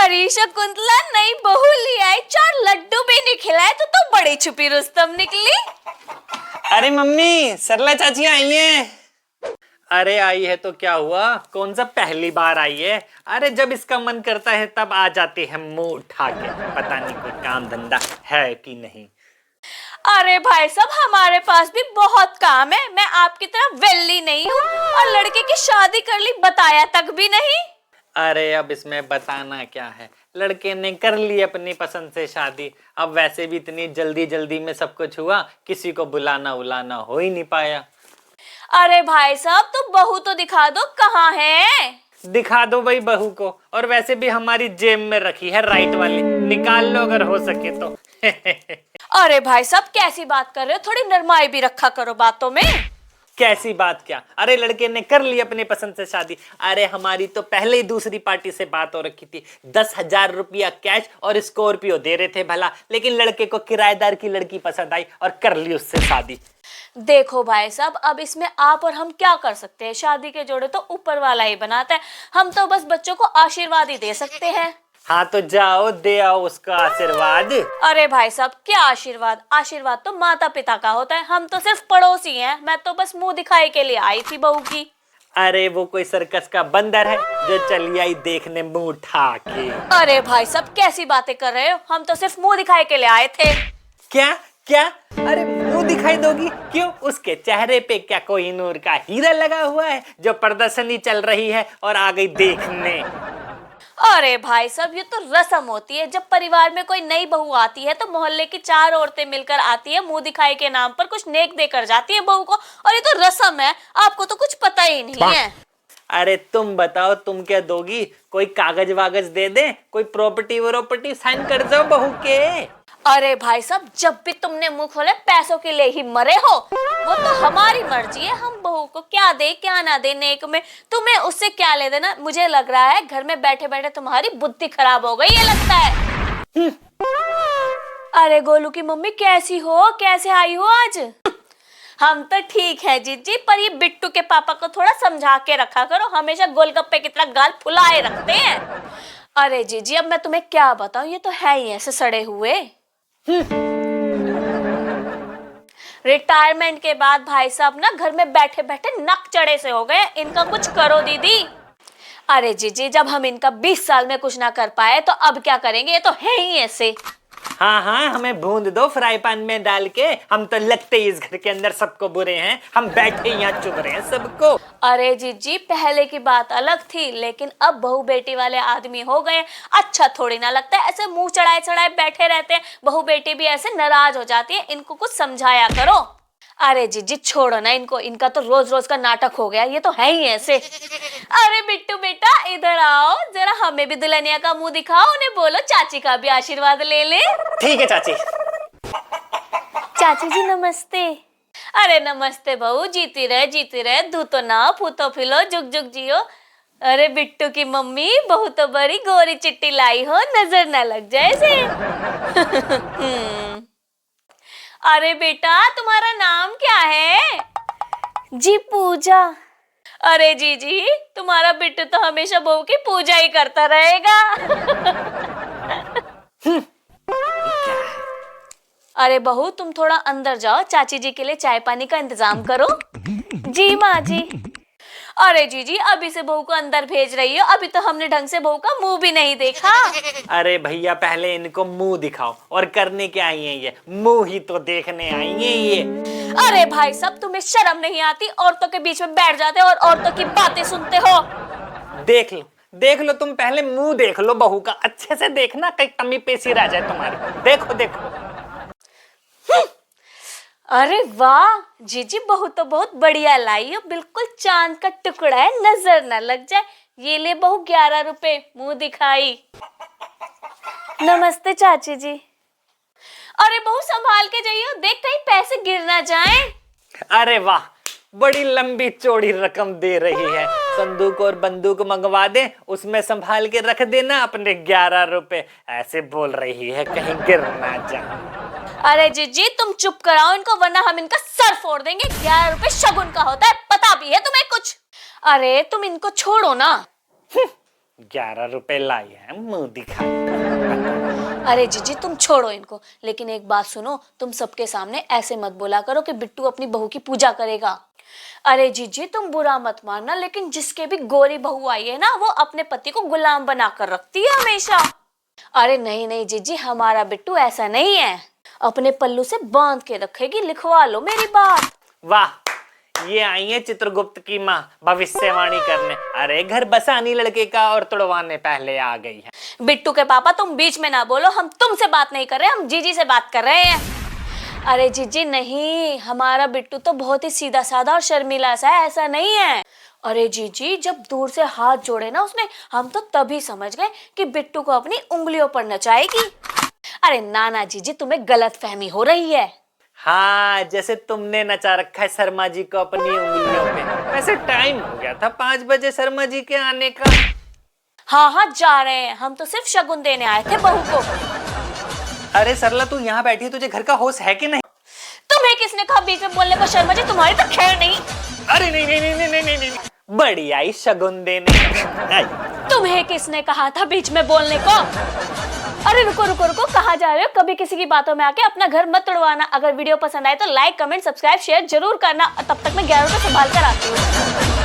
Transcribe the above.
अरे शकुंतला, नई बहू ले आई, 4 लड्डू भी नहीं खिलाए तो बड़ी छुपी रुस्तम निकली। अरे मम्मी, सरला चाची आई है। अरे आई है तो क्या हुआ, कौन सा पहली बार आई है। अरे जब इसका मन करता है तब आ जाती है मुंह उठा के, पता नहीं कोई काम धंधा है कि नहीं। अरे भाई साहब, हमारे पास भी बहुत काम है, मैं आपकी तरह वेली नहीं हूँ। और लड़के की शादी कर ली, बताया तक भी नहीं। अरे अब इसमें बताना क्या है, लड़के ने कर ली अपनी पसंद से शादी। अब वैसे भी इतनी जल्दी जल्दी में सब कुछ हुआ, किसी को बुलाना उलाना हो ही नहीं पाया। अरे भाई साहब, तो बहू तो दिखा दो, कहाँ है? दिखा दो भाई बहू को, और वैसे भी हमारी जेब में रखी है राइट वाली, निकाल लो अगर हो सके तो। अरे भाई साहब, कैसी बात कर रहे हो, थोड़ी नरमाई भी रखा करो बातों में। कैसी बात क्या, अरे लड़के ने कर ली अपनी पसंद से शादी। अरे हमारी तो पहले ही दूसरी पार्टी से बात हो रखी थी, 10,000 रुपया कैश और स्कॉर्पियो दे रहे थे भला, लेकिन लड़के को किराएदार की लड़की पसंद आई और कर ली उससे शादी। देखो भाई साहब, अब इसमें आप और हम क्या कर सकते हैं, शादी के जोड़े तो ऊपर वाला ही बनाता है, हम तो बस बच्चों को आशीर्वाद ही दे सकते हैं। हाँ तो जाओ दे आओ उसका आशीर्वाद। अरे भाई साहब, क्या आशीर्वाद, आशीर्वाद तो माता पिता का होता है, हम तो सिर्फ पड़ोसी हैं, मैं तो बस मुंह दिखाई के लिए आई थी बहू की। अरे वो कोई सर्कस का बंदर है जो चली आई देखने मुंह उठा के। अरे भाई साहब, कैसी बातें कर रहे हो, हम तो सिर्फ मुंह दिखाई के लिए आए थे। क्या क्या, अरे मुंह दिखाई दोगी क्यों, उसके चेहरे पे क्या कोई नूर का हीरा लगा हुआ है जो प्रदर्शनी चल रही है और आ गई देखने। अरे भाई साहब, ये तो रस्म होती है, जब परिवार में कोई नई बहू आती है तो मोहल्ले की 4 औरतें मिलकर आती है, मुंह दिखाई के नाम पर कुछ नेक देकर जाती है बहू को, और ये तो रस्म है, आपको तो कुछ पता ही नहीं है। अरे तुम बताओ, तुम क्या दोगी, कोई कागज वागज दे दे, कोई प्रॉपर्टी वॉपर्टी साइन कर जाओ बहू के। अरे भाई साहब, जब भी तुमने मुंह खोले पैसों के लिए ही मरे हो, वो तो हमारी मर्जी है, हम बहू को क्या दे क्या ना दे नेक में, तुम्हें उससे क्या ले देना। मुझे लग रहा है घर में बैठे बैठे तुम्हारी बुद्धि खराब हो गई, ये लगता है। अरे गोलू की मम्मी, कैसी हो, कैसे आई हो आज? हम तो ठीक है जीजी, पर ये बिट्टू के पापा को थोड़ा समझा के रखा करो, हमेशा गोलगप्पे की तरह गाल फुलाए रखते हैं। अरे जीजी, अब मैं तुम्हें क्या बताऊं, ये तो है ही ऐसे सड़े हुए। रिटायरमेंट के बाद भाई साहब ना घर में बैठे बैठे नक चढ़े से हो गए, इनका कुछ करो दीदी। अरे जीजी, जब हम इनका 20 साल में कुछ ना कर पाए तो अब क्या करेंगे, ये तो है ही ऐसे। हाँ हाँ, हमें भून दो फ्राई पैन में डाल के, हम तो लगते ही इस घर के अंदर सबको बुरे हैं, हम बैठे यहाँ चुभ रहे हैं सबको। अरे जीजी, पहले की बात अलग थी, लेकिन अब बहू बेटी वाले आदमी हो गए, अच्छा थोड़ी ना लगता है, ऐसे मुंह चढ़ाए चढ़ाए बैठे रहते हैं, बहू बेटी भी ऐसे नाराज हो जाती है, इनको कुछ समझाया करो। अरे जीजी छोड़ो ना इनको, इनका तो रोज रोज का नाटक हो गया, ये तो है ही ऐसे। अरे बिट्टू बेटा, इधर आओ जरा, हमें भी दुल्हनिया का मुंह दिखाओ, उन्हें बोलो चाची का भी आशीर्वाद ले ले। ठीक है चाची। चाची जी नमस्ते। अरे नमस्ते बहू, जीती रहे, धूतो ना फूतो फिलो, जुग जुग जियो। अरे बिट्टू की मम्मी, बहू तो बड़ी गोरी चिट्टी लाई हो, नजर ना लग जाए से। अरे बेटा, तुम्हारा नाम क्या है? जी पूजा। अरे जी, तुम्हारा बिट्टू तो हमेशा बहू की पूजा ही करता रहेगा। अरे बहू, तुम थोड़ा अंदर जाओ, चाची जी के लिए चाय पानी का इंतजाम करो। जी माँ जी। अरे जी, अभी से बहू को अंदर भेज रही हो, अभी तो हमने ढंग से बहू का मुंह भी नहीं देखा। अरे भैया, पहले इनको मुंह दिखाओ, और करने क्या आई है ये, मुंह ही तो देखने आई है ये। अरे भाई साहब, तुम्हें शर्म नहीं आती, औरतों के बीच में बैठ जाते हो और औरतों की बातें सुनते हो। देख लो, तुम पहले मुंह देख लो बहू का, अच्छे से देखना, कहीं कमी पेशी रह जाए तुम्हारी। देखो देखो। अरे वाह जीजी, बहू तो बहुत बढ़िया लाई हो, बिल्कुल चांद का टुकड़ा है, नजर न लग जाए। ये ले बहू 11 रुपए, मुंह दिखाई। नमस्ते चाची जी। अरे बहू संभाल के जाइए, देख कहीं पैसे गिर ना जाएं। अरे वाह, बड़ी लंबी चौड़ी रकम दे रही है, संदूक और बंदूक मंगवा दे, उसमें संभाल के रख देना अपने 11 रुपए, ऐसे बोल रही है कहीं गिर ना जाए। अरे जीजी, तुम चुप कराओ इनको, वरना हम इनका सर फोड़ देंगे। 11 रुपए शगुन का होता है, पता भी है तुम्हें कुछ? अरे तुम इनको छोड़ो ना। 11 रुपए लाई है, मुंह दिखा। अरे जीजी तुम छोड़ो इनको, लेकिन एक बात सुनो, तुम सबके सामने ऐसे मत बोला करो कि बिट्टू अपनी बहू की पूजा करेगा। अरे जीजी तुम बुरा मत मानना, लेकिन जिसके भी गोरी बहू आई है ना, वो अपने पति को गुलाम बनाकर रखती है हमेशा। अरे नहीं नहीं जीजी, हमारा बिट्टू ऐसा नहीं है, अपने पल्लू से बांध के रखेगी, लिखवा लो मेरी बात। वाह, ये आई है चित्रगुप्त की माँ भविष्यवाणी करने। अरे घर बसानी लड़के का और तुड़वाने पहले आ गई है। बिट्टू के पापा तुम बीच में ना बोलो, हम तुमसे बात नहीं कर रहे, हम जीजी से बात कर रहे हैं। अरे जीजी नहीं, हमारा बिट्टू तो बहुत ही सीधा साधा और शर्मीला सा है, ऐसा नहीं है। अरे जीजी जब दूर से हाथ जोड़े ना उसने, हम तो तभी समझ गए कि बिट्टू को अपनी उंगलियों पर नचाएगी। अरे ना जीजी, तुम्हें गलत फहमी हो रही है। हाँ, जैसे तुमने नचा रखा है शर्मा जी को अपनी उंगलियों पे। वैसे टाइम हो गया था 5 बजे शर्मा जी के आने का। हाँ जा रहे हैं, हम तो सिर्फ शगुन देने आए थे बहू को। अरे सरला, तू यहाँ बैठी है, तुझे घर का होश है कि नहीं? तुम्हें किसने कहा बीच में बोलने को शर्मा जी, तुम्हारी तो खैर नहीं। अरे नहीं, बड़ी आई शगुन देने। तुम्हें किसने कहा था बीच में बोलने को? अरे रुको, कहाँ जा रहे हो? कभी किसी की बातों में आके अपना घर मत तोड़वाना। अगर वीडियो पसंद आए तो लाइक कमेंट सब्सक्राइब शेयर जरूर करना। तब तक मैं 11 को संभाल कर आती हूँ।